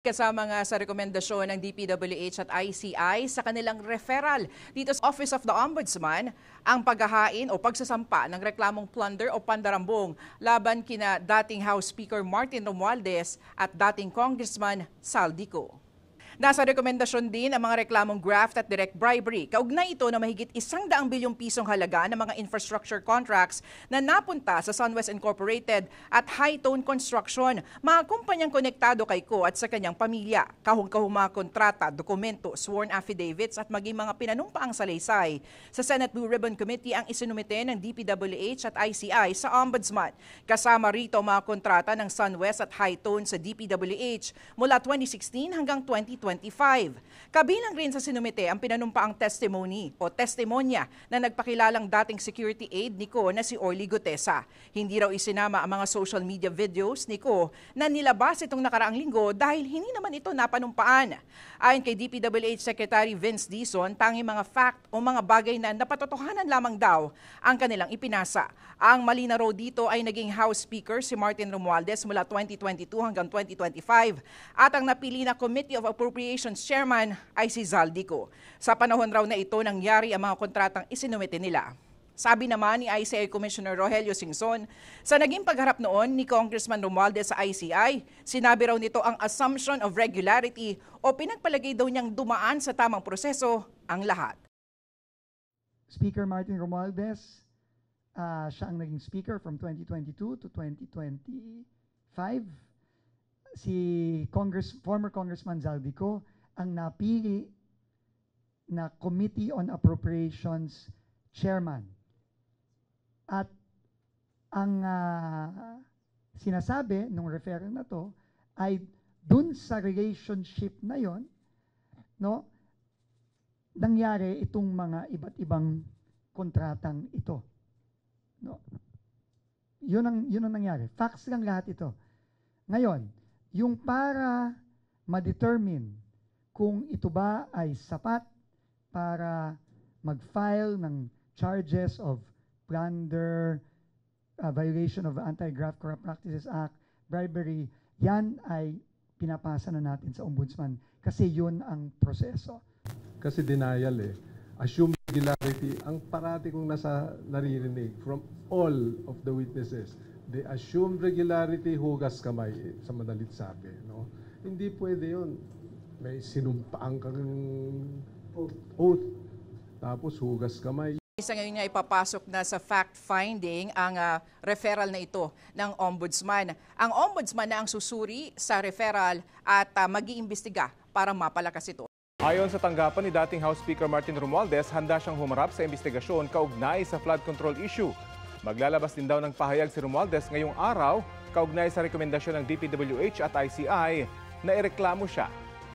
Kasama nga sa rekomendasyon ng DPWH at ICI sa kanilang referral dito sa Office of the Ombudsman ang paghahain o pagsasampa ng reklamong plunder o pandarambong laban kina dating House Speaker Martin Romualdez at dating Congressman Saldico. Nasa rekomendasyon din ang mga reklamong graft at direct bribery. Kaugnay ito na mahigit 100 bilyong pisong halaga ng mga infrastructure contracts na napunta sa SunWest Incorporated at High Tone Construction, mga kumpanyang konektado kay Ko at sa kanyang pamilya. Kahong-kahong mga kontrata, dokumento, sworn affidavits at maging mga pinanumpaang salaysay. Sa Senate Blue Ribbon Committee ang isinumite ng DPWH at ICI sa Ombudsman. Kasama rito mga kontrata ng SunWest at High Tone sa DPWH mula 2016 hanggang 2025. Kabilang rin sa sinumite ang pinanumpaang testimony o testimonya na nagpakilalang dating security aide ni Ko na si Orly Gutesa. Hindi raw isinama ang mga social media videos ni Ko na nilabas itong nakaraang linggo dahil hindi naman ito napanumpaan. Ayon kay DPWH Secretary Vince Dizon, tanging mga fact o mga bagay na napatotohanan lamang daw ang kanilang ipinasa. Ang mali na raw dito ay naging House Speaker si Martin Romualdez mula 2022 hanggang 2025 at ang napili na Committee of Appropriations Chairman ay si Zaldico. Sa panahon raw na ito nangyari ang mga kontratang isinumite nila. Sabi naman ni ICI Commissioner Rogelio Singson, sa naging pagharap noon ni Congressman Romualdez sa ICI, sinabi raw nito ang assumption of regularity o pinagpalagay daw niyang dumaan sa tamang proseso ang lahat. Speaker Martin Romualdez, siya ang naging speaker from 2022 to 2025. Si former Congressman Zaldico ang napili na Committee on Appropriations Chairman. At ang sinasabi nung referral na to ay dun sa relationship na yon, no, nangyari itong mga iba't ibang kontratang ito. No. Yun ang nangyari. Facts lang lahat ito. Ngayon, yung para ma-determine kung ito ba ay sapat para mag-file ng charges of plunder, violation of Anti-Graft Corrupt Practices Act, bribery, yan ay pinapasa na natin sa Ombudsman kasi yun ang proseso. Kasi denial assume regularity, ang parati kong naririnig from all of the witnesses. They assume regularity, hugas kamay, sa madalit sabi. No? Hindi pwede yun. May sinumpaan kang oath, tapos hugas kamay. Isa ngayon nga ipapasok na sa fact-finding ang referral na ito ng Ombudsman. Ang Ombudsman na ang susuri sa referral at mag-iimbestiga para mapalakas ito. Ayon sa tanggapan ni dating House Speaker Martin Romualdez, handa siyang humarap sa investigasyon kaugnay sa flood control issue. Maglalabas din daw ng pahayag si Romualdez ngayong araw kaugnay sa rekomendasyon ng DPWH at ICI na ireklamo siya